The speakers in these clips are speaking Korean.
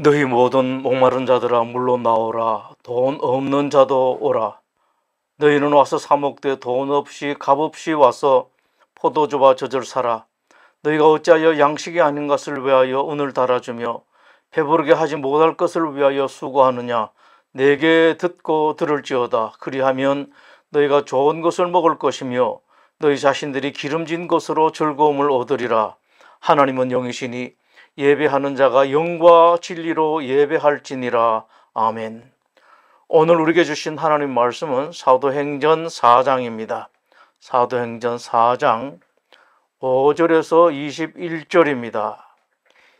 너희 모든 목마른 자들아 물로 나오라. 돈 없는 자도 오라. 너희는 와서 사 먹되 돈 없이 값 없이 와서 포도주와 젖을 사라. 너희가 어찌하여 양식이 아닌 것을 위하여 은을 달아주며 배부르게 하지 못할 것을 위하여 수고하느냐. 내게 듣고 들을지어다. 그리하면 너희가 좋은 것을 먹을 것이며 너희 자신들이 기름진 것으로 즐거움을 얻으리라. 하나님은 영이시니 예배하는 자가 영과 진리로 예배할지니라. 아멘. 오늘 우리에게 주신 하나님 말씀은 사도행전 4장입니다. 사도행전 4장 5절에서 21절입니다.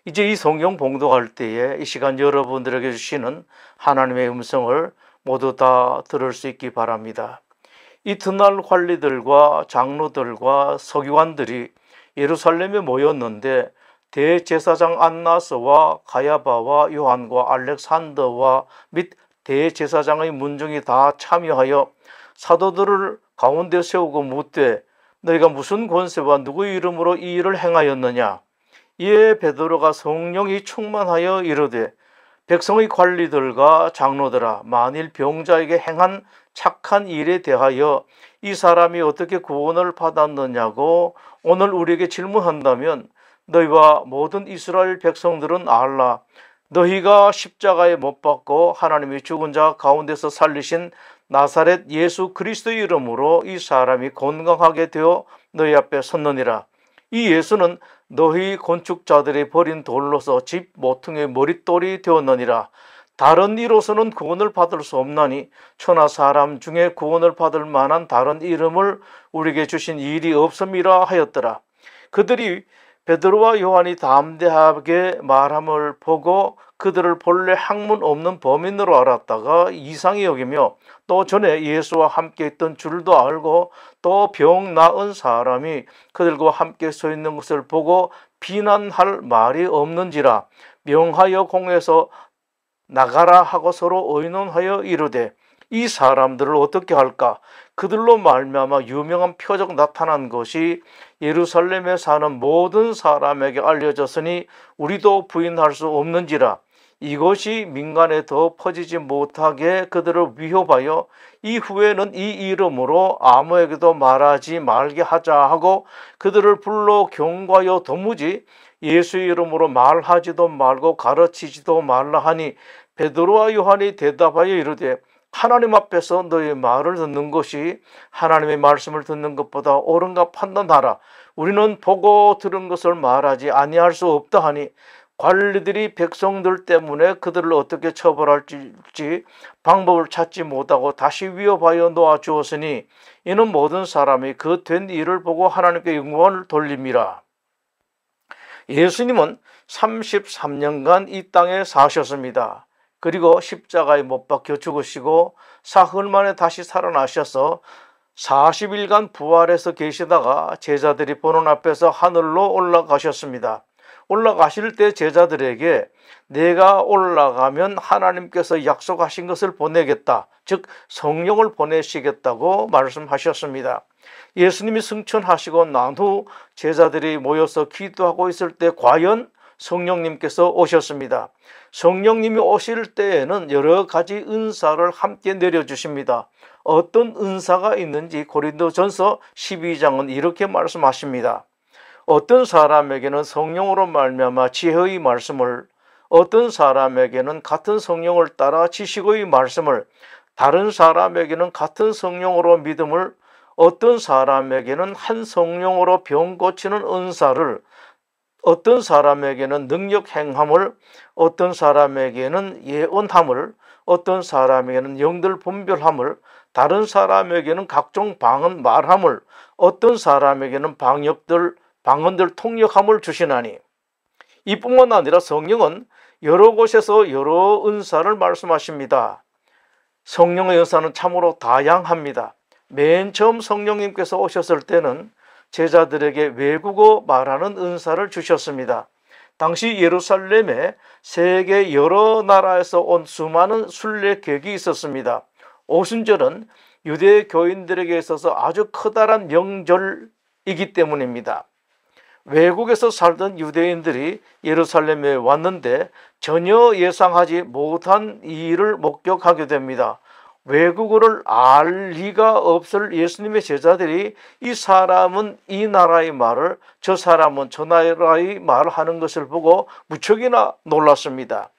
이제 이 성경 봉독할 때에 이 시간 여러분들에게 주시는 하나님의 음성을 모두 다 들을 수 있기 바랍니다. 이튿날 관리들과 장로들과 서기관들이 예루살렘에 모였는데 대제사장 안나스와 가야바와 요한과 알렉산더와 및 대제사장의 문중이 다 참여하여 사도들을 가운데 세우고 묻되 너희가 무슨 권세와 누구의 이름으로 이 일을 행하였느냐. 이에 베드로가 성령이 충만하여 이르되 백성의 관리들과 장로들아, 만일 병자에게 행한 착한 일에 대하여 이 사람이 어떻게 구원을 받았느냐고 오늘 우리에게 질문한다면 너희와 모든 이스라엘 백성들은 알라. 너희가 십자가에 못 박고 하나님이 죽은 자 가운데서 살리신 나사렛 예수 그리스도의 이름으로 이 사람이 건강하게 되어 너희 앞에 섰느니라. 이 예수는 너희 건축자들이 버린 돌로서 집 모퉁이의 머릿돌이 되었느니라. 다른 이로서는 구원을 받을 수 없나니 천하 사람 중에 구원을 받을 만한 다른 이름을 우리에게 주신 일이 없음이라 하였더라. 그들이 베드로와 요한이 담대하게 말함을 보고 그들을 본래 학문 없는 범인으로 알았다가 이상히 여기며 또 전에 예수와 함께 있던 줄도 알고 또 병 나은 사람이 그들과 함께 서 있는 것을 보고 비난할 말이 없는지라. 명하여 공회에서 나가라 하고 서로 의논하여 이르되 이 사람들을 어떻게 할까. 그들로 말미암아 유명한 표적 나타난 것이 예루살렘에 사는 모든 사람에게 알려졌으니 우리도 부인할 수 없는지라. 이것이 민간에 더 퍼지지 못하게 그들을 위협하여 이후에는 이 이름으로 아무에게도 말하지 말게 하자 하고 그들을 불러 경고하여 도무지 예수의 이름으로 말하지도 말고 가르치지도 말라 하니 베드로와 요한이 대답하여 이르되 하나님 앞에서 너의 말을 듣는 것이 하나님의 말씀을 듣는 것보다 옳은가 판단하라. 우리는 보고 들은 것을 말하지 아니할 수 없다 하니 관리들이 백성들 때문에 그들을 어떻게 처벌할지 방법을 찾지 못하고 다시 위협하여 놓아주었으니 이는 모든 사람이 그 된 일을 보고 하나님께 영광을 돌림이라. 예수님은 33년간 이 땅에 사셨습니다. 그리고 십자가에 못 박혀 죽으시고 사흘 만에 다시 살아나셔서 40일간 부활해서 계시다가 제자들이 보는 앞에서 하늘로 올라가셨습니다. 올라가실 때 제자들에게 내가 올라가면 하나님께서 약속하신 것을 보내겠다, 즉 성령을 보내시겠다고 말씀하셨습니다. 예수님이 승천하시고 난 후 제자들이 모여서 기도하고 있을 때 과연 성령님께서 오셨습니다. 성령님이 오실 때에는 여러 가지 은사를 함께 내려주십니다. 어떤 은사가 있는지 고린도전서 12장은 이렇게 말씀하십니다. 어떤 사람에게는 성령으로 말미암아 지혜의 말씀을, 어떤 사람에게는 같은 성령을 따라 지식의 말씀을, 다른 사람에게는 같은 성령으로 믿음을, 어떤 사람에게는 한 성령으로 병 고치는 은사를, 어떤 사람에게는 능력 행함을, 어떤 사람에게는 예언함을, 어떤 사람에게는 영들 분별함을, 다른 사람에게는 각종 방언 말함을, 어떤 사람에게는 방언들 통역함을 주시나니. 이뿐만 아니라 성령은 여러 곳에서 여러 은사를 말씀하십니다. 성령의 은사는 참으로 다양합니다. 맨 처음 성령님께서 오셨을 때는 제자들에게 외국어 말하는 은사를 주셨습니다. 당시 예루살렘에 세계 여러 나라에서 온 수많은 순례객이 있었습니다. 오순절은 유대 교인들에게 있어서 아주 커다란 명절이기 때문입니다. 외국에서 살던 유대인들이 예루살렘에 왔는데 전혀 예상하지 못한 이 일을 목격하게 됩니다. 외국어를 알 리가 없을 예수님의 제자들이 이 사람은 이 나라의 말을, 저 사람은 저 나라의 말을 하는 것을 보고 무척이나 놀랐습니다.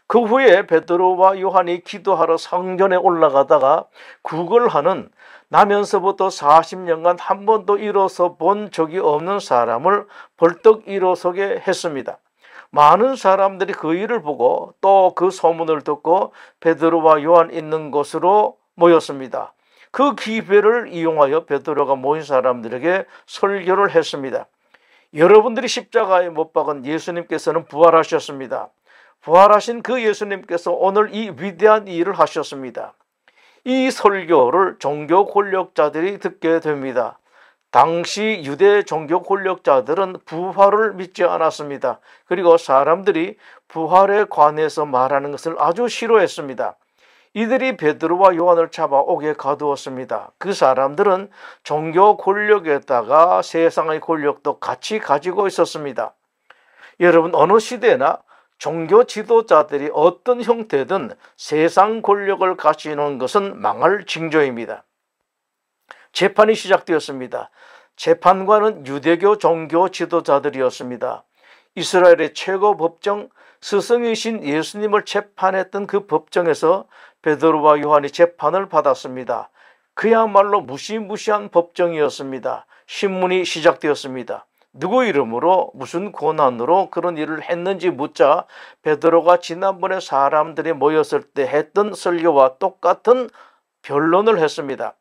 그 후에 베드로와 요한이 기도하러 성전에 올라가다가 구걸하는 나면서부터 40년간 한 번도 일어서 본 적이 없는 사람을 벌떡 일어서게 했습니다. 많은 사람들이 그 일을 보고 또 그 소문을 듣고 베드로와 요한 있는 곳으로 모였습니다. 그 기회를 이용하여 베드로가 모인 사람들에게 설교를 했습니다. 여러분들이 십자가에 못 박은 예수님께서는 부활하셨습니다. 부활하신 그 예수님께서 오늘 이 위대한 일을 하셨습니다. 이 설교를 종교 권력자들이 듣게 됩니다. 당시 유대 종교 권력자들은 부활을 믿지 않았습니다. 그리고 사람들이 부활에 관해서 말하는 것을 아주 싫어했습니다. 이들이 베드로와 요한을 잡아 옥에 가두었습니다. 그 사람들은 종교 권력에다가 세상의 권력도 같이 가지고 있었습니다. 여러분, 어느 시대나 종교 지도자들이 어떤 형태든 세상 권력을 가지는 것은 망할 징조입니다. 재판이 시작되었습니다. 재판관은 유대교 종교 지도자들이었습니다. 이스라엘의 최고 법정, 스승이신 예수님을 재판했던 그 법정에서 베드로와 요한이 재판을 받았습니다. 그야말로 무시무시한 법정이었습니다. 신문이 시작되었습니다. 누구 이름으로 무슨 권한으로 그런 일을 했는지 묻자 베드로가 지난번에 사람들이 모였을 때 했던 설교와 똑같은 변론을 했습니다.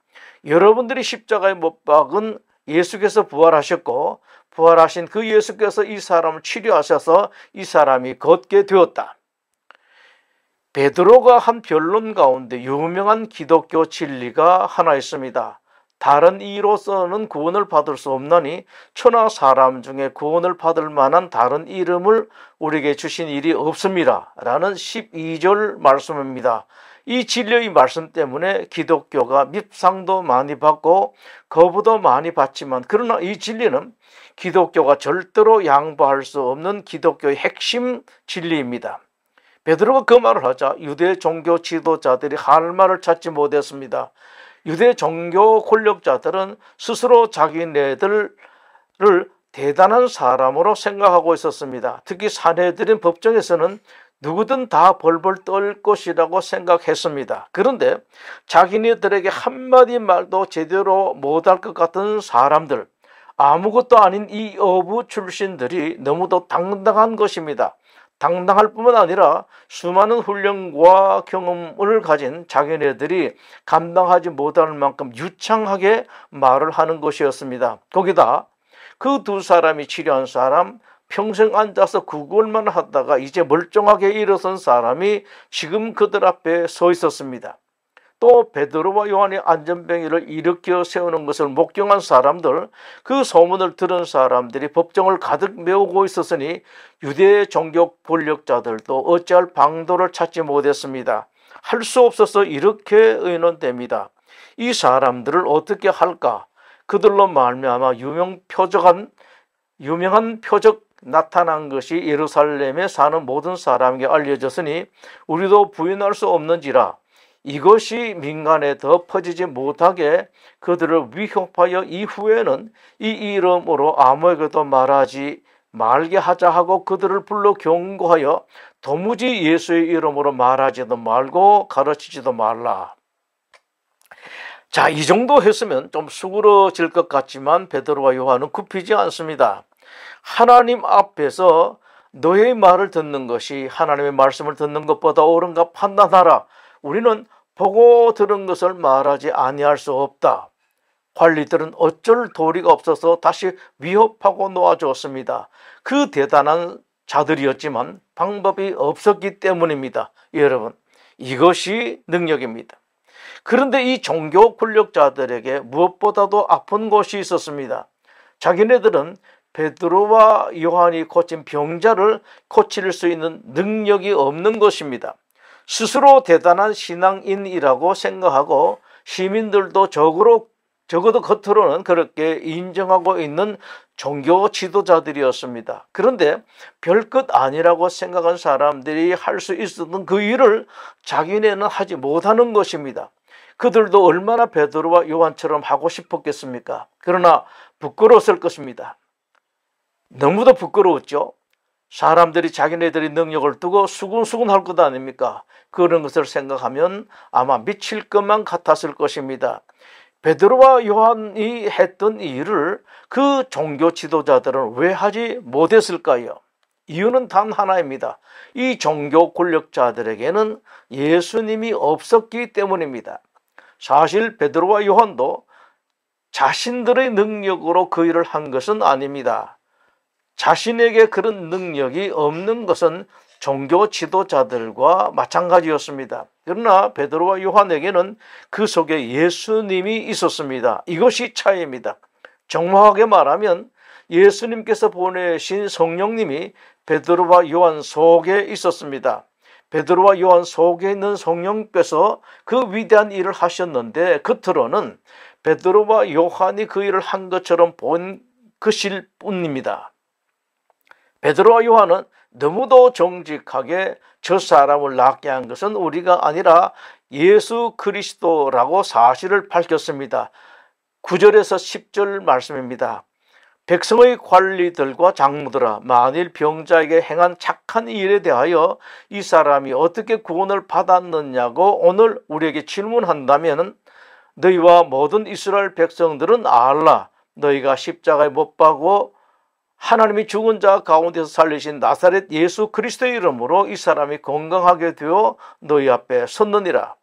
여러분들이 십자가에 못 박은 예수께서 부활하셨고 부활하신 그 예수께서 이 사람을 치료하셔서 이 사람이 걷게 되었다. 베드로가 한 변론 가운데 유명한 기독교 진리가 하나 있습니다. 다른 이로서는 구원을 받을 수 없나니 천하 사람 중에 구원을 받을 만한 다른 이름을 우리에게 주신 일이 없습니다. 라는 12절 말씀입니다. 이 진리의 말씀 때문에 기독교가 밉상도 많이 받고 거부도 많이 받지만, 그러나 이 진리는 기독교가 절대로 양보할 수 없는 기독교의 핵심 진리입니다. 베드로가 그 말을 하자 유대 종교 지도자들이 할 말을 찾지 못했습니다. 유대 종교 권력자들은 스스로 자기네들을 대단한 사람으로 생각하고 있었습니다. 특히 산헤드린 법정에서는 누구든 다 벌벌 떨 것이라고 생각했습니다. 그런데 자기네들에게 한마디 말도 제대로 못할 것 같은 사람들, 아무것도 아닌 이 어부 출신들이 너무도 당당한 것입니다. 당당할 뿐만 아니라 수많은 훈련과 경험을 가진 자기네들이 감당하지 못할 만큼 유창하게 말을 하는 것이었습니다. 거기다 그 두 사람이 치료한 사람, 평생 앉아서 구걸만 하다가 이제 멀쩡하게 일어선 사람이 지금 그들 앞에 서 있었습니다. 또 베드로와 요한이 안전뱅이를 일으켜 세우는 것을 목격한 사람들, 그 소문을 들은 사람들이 법정을 가득 메우고 있었으니 유대 종교 권력자들도 어찌할 방도를 찾지 못했습니다. 할 수 없어서 이렇게 의논됩니다. 이 사람들을 어떻게 할까? 그들로 말미암아 유명한 표적 나타난 것이 예루살렘에 사는 모든 사람에게 알려졌으니 우리도 부인할 수 없는지라. 이것이 민간에 더 퍼지지 못하게 그들을 위협하여 이후에는 이 이름으로 아무에게도 말하지 말게 하자 하고 그들을 불러 경고하여 도무지 예수의 이름으로 말하지도 말고 가르치지도 말라. 자, 이 정도 했으면 좀 수그러질 것 같지만 베드로와 요한은 굽히지 않습니다. 하나님 앞에서 너의 말을 듣는 것이 하나님의 말씀을 듣는 것보다 옳은가 판단하라. 우리는 보고 들은 것을 말하지 아니할 수 없다. 관리들은 어쩔 도리가 없어서 다시 위협하고 놓아주었습니다. 그 대단한 자들이었지만 방법이 없었기 때문입니다. 여러분, 이것이 능력입니다. 그런데 이 종교 권력자들에게 무엇보다도 아픈 것이 있었습니다. 자기네들은 베드로와 요한이 고친 병자를 고칠 수 있는 능력이 없는 것입니다. 스스로 대단한 신앙인이라고 생각하고 시민들도 적으로 적어도 겉으로는 그렇게 인정하고 있는 종교 지도자들이었습니다. 그런데 별것 아니라고 생각한 사람들이 할 수 있었던 그 일을 자기네는 하지 못하는 것입니다. 그들도 얼마나 베드로와 요한처럼 하고 싶었겠습니까? 그러나 부끄러웠을 것입니다. 너무도 부끄러웠죠. 사람들이 자기네들의 능력을 두고 수군수군 할 것 아닙니까? 그런 것을 생각하면 아마 미칠 것만 같았을 것입니다. 베드로와 요한이 했던 일을 그 종교 지도자들은 왜 하지 못했을까요? 이유는 단 하나입니다. 이 종교 권력자들에게는 예수님이 없었기 때문입니다. 사실 베드로와 요한도 자신들의 능력으로 그 일을 한 것은 아닙니다. 자신에게 그런 능력이 없는 것은 종교 지도자들과 마찬가지였습니다. 그러나 베드로와 요한에게는 그 속에 예수님이 있었습니다. 이것이 차이입니다. 정확하게 말하면 예수님께서 보내신 성령님이 베드로와 요한 속에 있었습니다. 베드로와 요한 속에 있는 성령께서 그 위대한 일을 하셨는데 겉으로는 베드로와 요한이 그 일을 한 것처럼 본 것일 뿐입니다. 베드로와 요한은 너무도 정직하게 저 사람을 낫게 한 것은 우리가 아니라 예수 그리스도라고 사실을 밝혔습니다. 9절에서 10절 말씀입니다. 백성의 관리들과 장로들아, 만일 병자에게 행한 착한 일에 대하여 이 사람이 어떻게 구원을 받았느냐고 오늘 우리에게 질문한다면 너희와 모든 이스라엘 백성들은 알라. 너희가 십자가에 못 박고 하나님이 죽은 자 가운데서 살리신 나사렛 예수 그리스도의 이름으로 이 사람이 건강하게 되어 너희 앞에 섰느니라.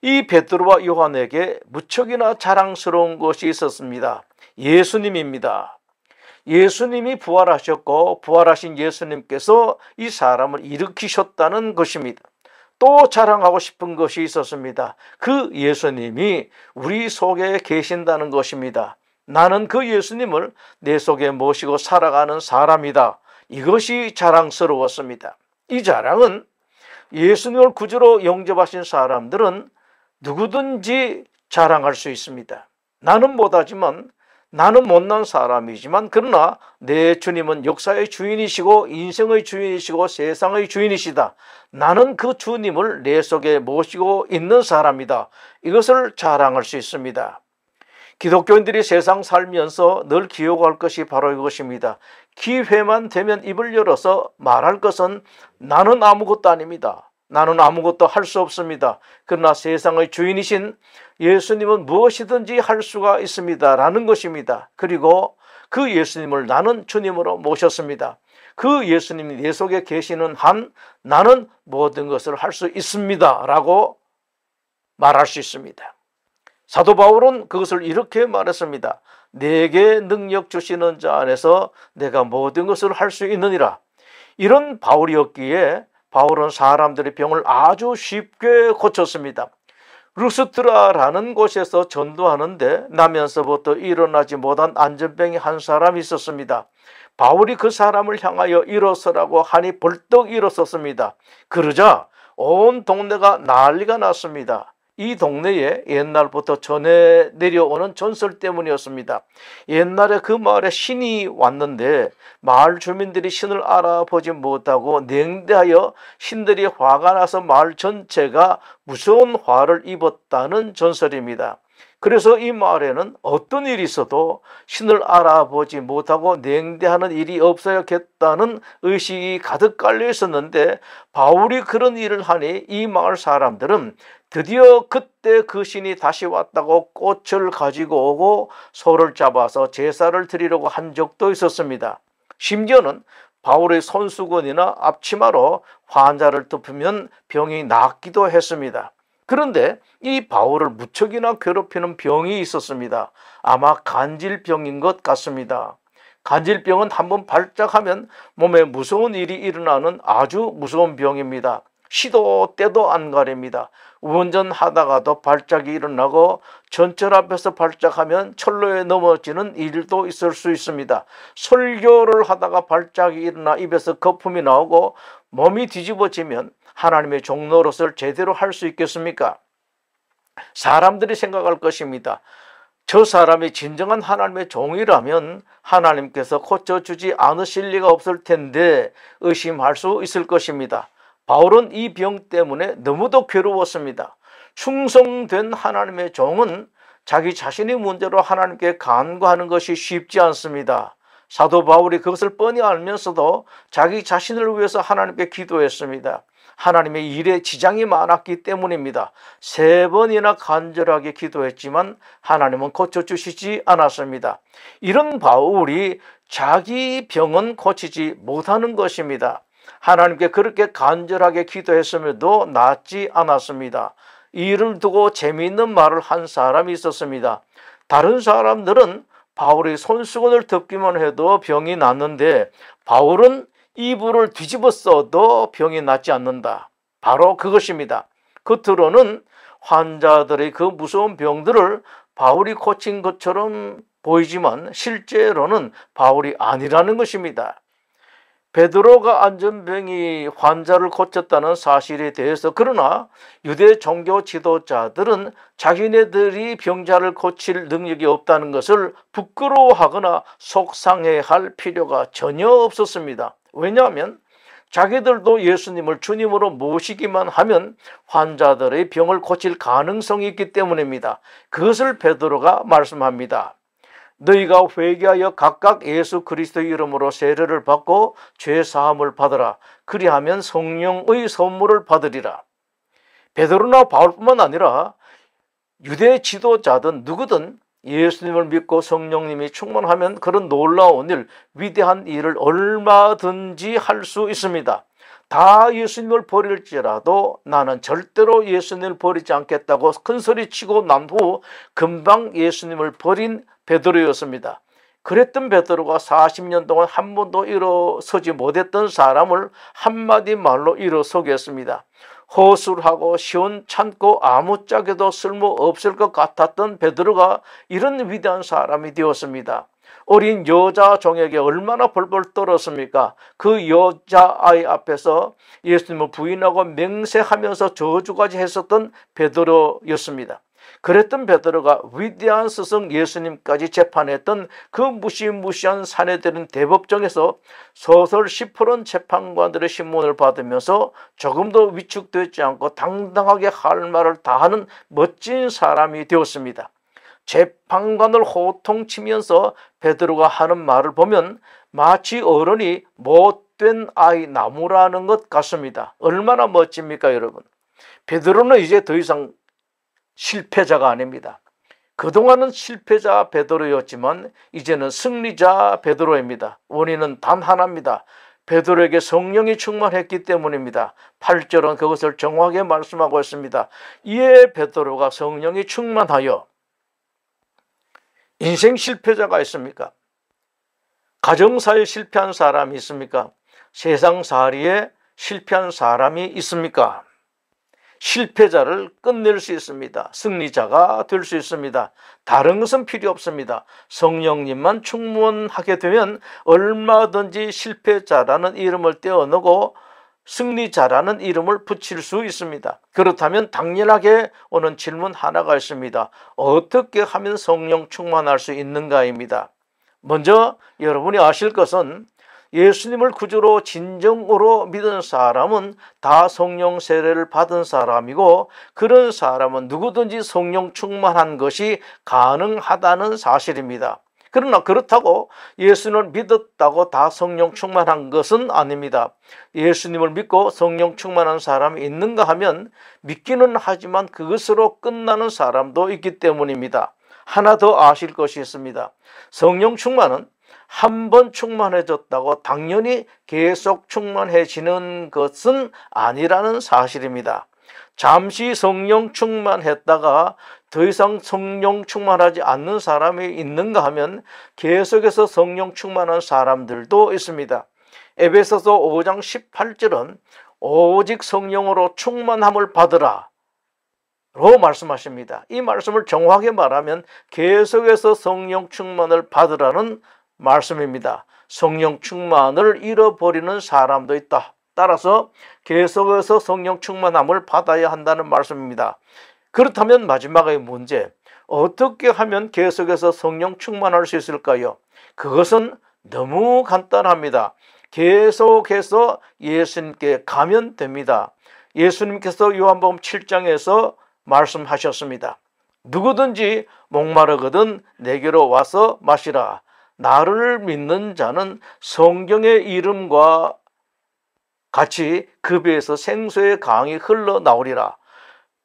이 베드로와 요한에게 무척이나 자랑스러운 것이 있었습니다. 예수님입니다. 예수님이 부활하셨고 부활하신 예수님께서 이 사람을 일으키셨다는 것입니다. 또 자랑하고 싶은 것이 있었습니다. 그 예수님이 우리 속에 계신다는 것입니다. 나는 그 예수님을 내 속에 모시고 살아가는 사람이다. 이것이 자랑스러웠습니다. 이 자랑은 예수님을 구주로 영접하신 사람들은 누구든지 자랑할 수 있습니다. 나는 못하지만, 나는 못난 사람이지만, 그러나 내 주님은 역사의 주인이시고 인생의 주인이시고 세상의 주인이시다. 나는 그 주님을 내 속에 모시고 있는 사람이다. 이것을 자랑할 수 있습니다. 기독교인들이 세상 살면서 늘 기억할 것이 바로 이것입니다. 기회만 되면 입을 열어서 말할 것은 나는 아무것도 아닙니다. 나는 아무것도 할 수 없습니다. 그러나 세상의 주인이신 예수님은 무엇이든지 할 수가 있습니다. 라는 것입니다. 그리고 그 예수님을 나는 주님으로 모셨습니다. 그 예수님이 내 속에 계시는 한 나는 모든 것을 할 수 있습니다. 라고 말할 수 있습니다. 사도 바울은 그것을 이렇게 말했습니다. 내게 능력 주시는 자 안에서 내가 모든 것을 할 수 있느니라. 이런 바울이었기에 바울은 사람들의 병을 아주 쉽게 고쳤습니다. 루스트라라는 곳에서 전도하는데 나면서부터 일어나지 못한 안전병이 한 사람이 있었습니다. 바울이 그 사람을 향하여 일어서라고 하니 벌떡 일어섰습니다. 그러자 온 동네가 난리가 났습니다. 이 동네에 옛날부터 전해 내려오는 전설 때문이었습니다. 옛날에 그 마을에 신이 왔는데 마을 주민들이 신을 알아보지 못하고 냉대하여 신들이 화가 나서 마을 전체가 무서운 화를 입었다는 전설입니다. 그래서 이 마을에는 어떤 일이 있어도 신을 알아보지 못하고 냉대하는 일이 없어야겠다는 의식이 가득 깔려 있었는데 바울이 그런 일을 하니 이 마을 사람들은 드디어 그때 그 신이 다시 왔다고 꽃을 가지고 오고 소를 잡아서 제사를 드리려고 한 적도 있었습니다. 심지어는 바울의 손수건이나 앞치마로 환자를 덮으면 병이 낫기도 했습니다. 그런데 이 바울을 무척이나 괴롭히는 병이 있었습니다. 아마 간질병인 것 같습니다. 간질병은 한번 발작하면 몸에 무서운 일이 일어나는 아주 무서운 병입니다. 시도 때도 안 가립니다. 운전하다가도 발작이 일어나고 전철 앞에서 발작하면 철로에 넘어지는 일도 있을 수 있습니다. 설교를 하다가 발작이 일어나 입에서 거품이 나오고 몸이 뒤집어지면 하나님의 종로릇을 제대로 할 수 있겠습니까? 사람들이 생각할 것입니다. 저 사람이 진정한 하나님의 종이라면 하나님께서 고쳐주지 않으실 리가 없을 텐데 의심할 수 있을 것입니다. 바울은 이 병 때문에 너무도 괴로웠습니다. 충성된 하나님의 종은 자기 자신의 문제로 하나님께 간구하는 것이 쉽지 않습니다. 사도 바울이 그것을 뻔히 알면서도 자기 자신을 위해서 하나님께 기도했습니다. 하나님의 일에 지장이 많았기 때문입니다. 3번이나 간절하게 기도했지만 하나님은 고쳐주시지 않았습니다. 이런 바울이 자기 병은 고치지 못하는 것입니다. 하나님께 그렇게 간절하게 기도했음에도 낫지 않았습니다. 이를 두고 재미있는 말을 한 사람이 있었습니다. 다른 사람들은 바울이 손수건을 덮기만 해도 병이 낫는데 바울은 이불을 뒤집어 써도 병이 낫지 않는다. 바로 그것입니다. 겉으로는 환자들의 그 무서운 병들을 바울이 고친 것처럼 보이지만 실제로는 바울이 아니라는 것입니다. 베드로가 안전병이 환자를 고쳤다는 사실에 대해서 그러나 유대 종교 지도자들은 자기네들이 병자를 고칠 능력이 없다는 것을 부끄러워하거나 속상해할 필요가 전혀 없었습니다. 왜냐하면 자기들도 예수님을 주님으로 모시기만 하면 환자들의 병을 고칠 가능성이 있기 때문입니다. 그것을 베드로가 말씀합니다. 너희가 회개하여 각각 예수 그리스도의 이름으로 세례를 받고 죄 사함을 받으라. 그리하면 성령의 선물을 받으리라. 베드로나 바울뿐만 아니라 유대 지도자든 누구든 예수님을 믿고 성령님이 충만하면 그런 놀라운 일, 위대한 일을 얼마든지 할 수 있습니다. 다 예수님을 버릴지라도 나는 절대로 예수님을 버리지 않겠다고 큰소리치고 난 후 금방 예수님을 버린 베드로였습니다. 그랬던 베드로가 40년 동안 한 번도 일어서지 못했던 사람을 한마디 말로 일어서겠습니다. 허술하고 시원찮고 아무짝에도 쓸모없을 것 같았던 베드로가 이런 위대한 사람이 되었습니다. 어린 여자 종에게 얼마나 벌벌 떨었습니까? 그 여자아이 앞에서 예수님을 부인하고 맹세하면서 저주까지 했었던 베드로였습니다. 그랬던 베드로가 위대한 스승 예수님까지 재판했던 그 무시무시한 사내들은 대법정에서 소설 시푸른 재판관들의 신문을 받으면서 조금도 위축되지 않고 당당하게 할 말을 다 하는 멋진 사람이 되었습니다. 재판관을 호통치면서 베드로가 하는 말을 보면 마치 어른이 못된 아이 나무라는 것 같습니다. 얼마나 멋집니까, 여러분? 베드로는 이제 더 이상 실패자가 아닙니다. 그동안은 실패자 베드로였지만 이제는 승리자 베드로입니다. 원인은 단 하나입니다. 베드로에게 성령이 충만했기 때문입니다. 8절은 그것을 정확하게 말씀하고 있습니다. 이에 베드로가 성령이 충만하여. 인생 실패자가 있습니까? 가정사에 실패한 사람이 있습니까? 세상살이에 실패한 사람이 있습니까? 실패자를 끝낼 수 있습니다. 승리자가 될 수 있습니다. 다른 것은 필요 없습니다. 성령님만 충만하게 되면 얼마든지 실패자라는 이름을 떼어놓고 승리자라는 이름을 붙일 수 있습니다. 그렇다면 당연하게 오는 질문 하나가 있습니다. 어떻게 하면 성령 충만할 수 있는가입니다. 먼저 여러분이 아실 것은 예수님을 구주로 진정으로 믿은 사람은 다 성령 세례를 받은 사람이고 그런 사람은 누구든지 성령 충만한 것이 가능하다는 사실입니다. 그러나 그렇다고 예수님을 믿었다고 다 성령 충만한 것은 아닙니다. 예수님을 믿고 성령 충만한 사람이 있는가 하면 믿기는 하지만 그것으로 끝나는 사람도 있기 때문입니다. 하나 더 아실 것이 있습니다. 성령 충만은 한 번 충만해졌다고 당연히 계속 충만해지는 것은 아니라는 사실입니다. 잠시 성령 충만했다가 더 이상 성령 충만하지 않는 사람이 있는가 하면 계속해서 성령 충만한 사람들도 있습니다. 에베소서 5장 18절은 오직 성령으로 충만함을 받으라 로 말씀하십니다. 이 말씀을 정확하게 말하면 계속해서 성령 충만을 받으라는 말씀입니다. 성령 충만을 잃어버리는 사람도 있다. 따라서 계속해서 성령 충만함을 받아야 한다는 말씀입니다. 그렇다면 마지막의 문제, 어떻게 하면 계속해서 성령 충만할 수 있을까요? 그것은 너무 간단합니다. 계속해서 예수님께 가면 됩니다. 예수님께서 요한복음 7장에서 말씀하셨습니다. 누구든지 목마르거든 내게로 와서 마시라. 나를 믿는 자는 성경의 이름과 같이 그 배에서 생수의 강이 흘러나오리라.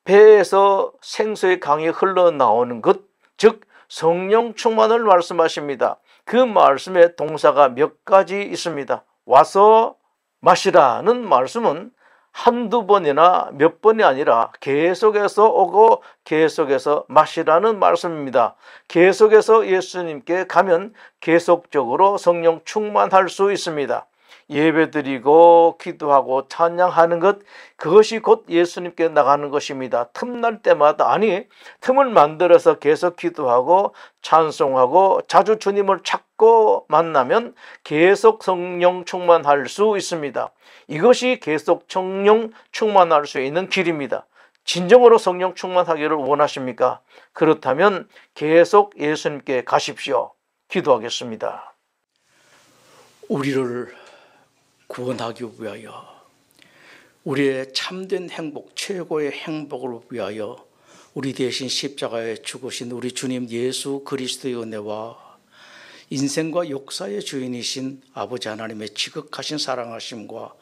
배에서 생수의 강이 흘러나오는 것, 즉 성령 충만을 말씀하십니다. 그 말씀에 동사가 몇 가지 있습니다. 와서 마시라는 말씀은 한두 번이나 몇 번이 아니라 계속해서 오고 계속해서 마시라는 말씀입니다. 계속해서 예수님께 가면 계속적으로 성령 충만할 수 있습니다. 예배드리고 기도하고 찬양하는 것, 그것이 곧 예수님께 나가는 것입니다. 틈날 때마다, 아니 틈을 만들어서 계속 기도하고 찬송하고 자주 주님을 찾고 만나면 계속 성령 충만할 수 있습니다. 이것이 계속 성령 충만할 수 있는 길입니다. 진정으로 성령 충만하기를 원하십니까? 그렇다면 계속 예수님께 가십시오. 기도하겠습니다. 우리를 구원하기 위하여, 우리의 참된 행복, 최고의 행복을 위하여 우리 대신 십자가에 죽으신 우리 주님 예수 그리스도의 은혜와 인생과 역사의 주인이신 아버지 하나님의 지극하신 사랑하심과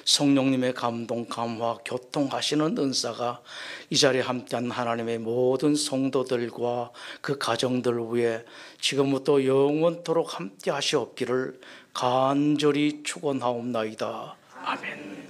성령님의 감동, 감화, 교통하시는 은사가 이 자리에 함께한 하나님의 모든 성도들과 그 가정들 위해 지금부터 영원토록 함께 하시옵기를 간절히 축원하옵나이다. 아멘.